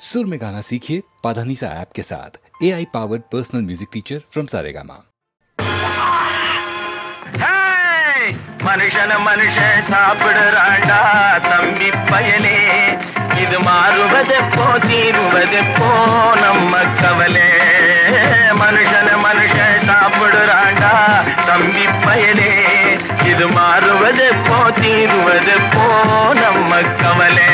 सुर में गाना सीखिए पाधानीसा ऐप के साथ। AI powered personal music teacher from Saregama. மனுஷன மனுஷன் சாப்பிடுறாண்டா தம்பி பயலே, இது மாறுவதெப்போ தீருவதெப்போ நம்ம கவலை. மனுஷன மனுஷன் சாப்பிடுறாண்டா தம்பி பயலே, இது மாறுவதெப்போ தீருவதெப்போ நம்ம கவலை.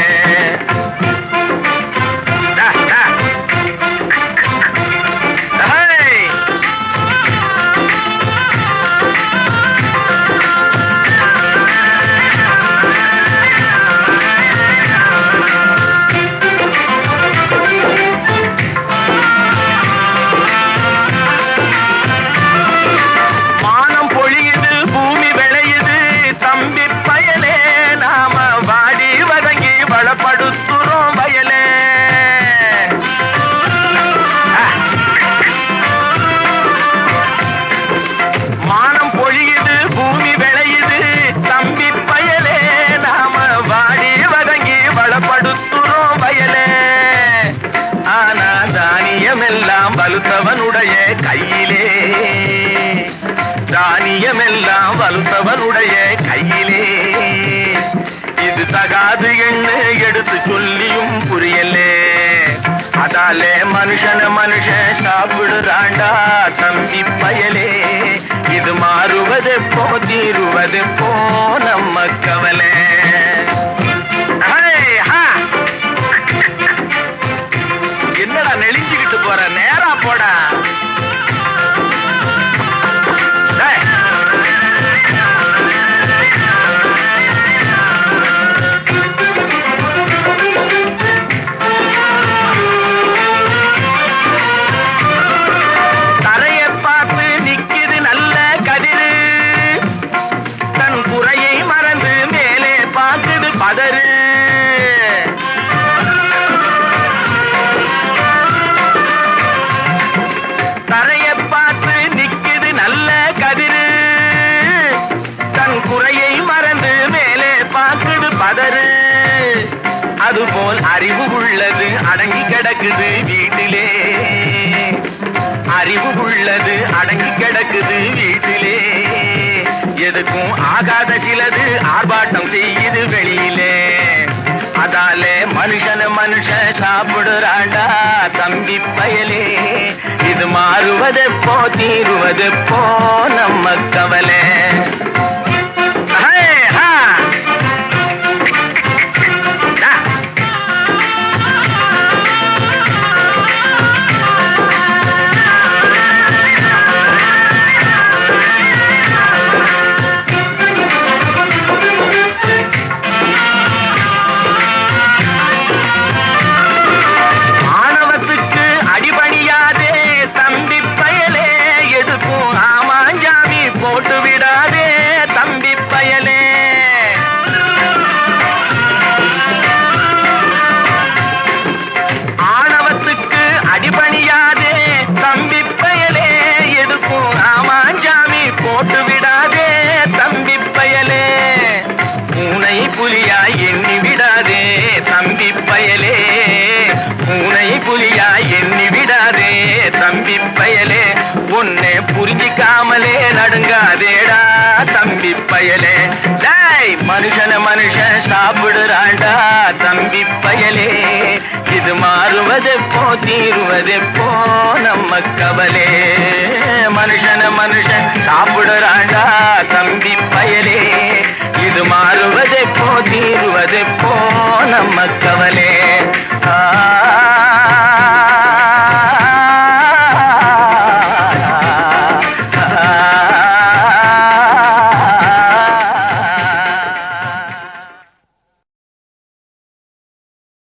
வலுத்தவனுடைய கையிலே, தானியமெல்லாம் வலுத்தவனுடைய கையிலே. இது தகாது என்று எடுத்து சொல்லியும் புரியலே. அதாலே மனுஷன மனுஷன் சாப்பிடுறாண்டா தம்பி பயலே, இது மாறுவதெப்போ தீருவதெப்போ நம்ம கவலை. என்னடா நெளிஞ்சுக்கிட்டு போற, நேரா போடா. தரையை பார்த்து நிக்குது நல்ல கதிரு, தன் குறையை மறந்து மேலே பார்க்குது பதறு. அதுபோல் அறிவு உள்ளது அடங்கி கிடக்குது வீட்டிலே, அறிவு உள்ளது அடங்கி கிடக்குது வீட்டிலே. எதுக்கும் ஆகாத சிலது ஆர்ப்பாட்டம் செய்யுது வெளியிலே. அதாலே மனுஷன மனுஷன் சாப்பிடுறாண்டா தம்பி பயலே, இது மாறுவதெப்போ தீருவதெப்போ நம்ம கவலை. புலியாய் எண்ணி விடாதே தம்பி பயலே, பூனை புலியாய் எண்ணி விடாதே தம்பி பயலே. உன்னை புரிஞ்சிக்காமலே நடுங்காதேடா தம்பி பயலே. டேய் மனுஷன மனுஷன் சாப்பிடுறாண்டா தம்பி பயலே, இது மாறுவதெப்போ தீருவதெப்போ நம்ம கவலை. மனுஷன மனுஷன் சாப்பிடுறாண்டா தம்பி பயலே, இது மாறுவதெப்போ தீருவதெப்போ நம்ம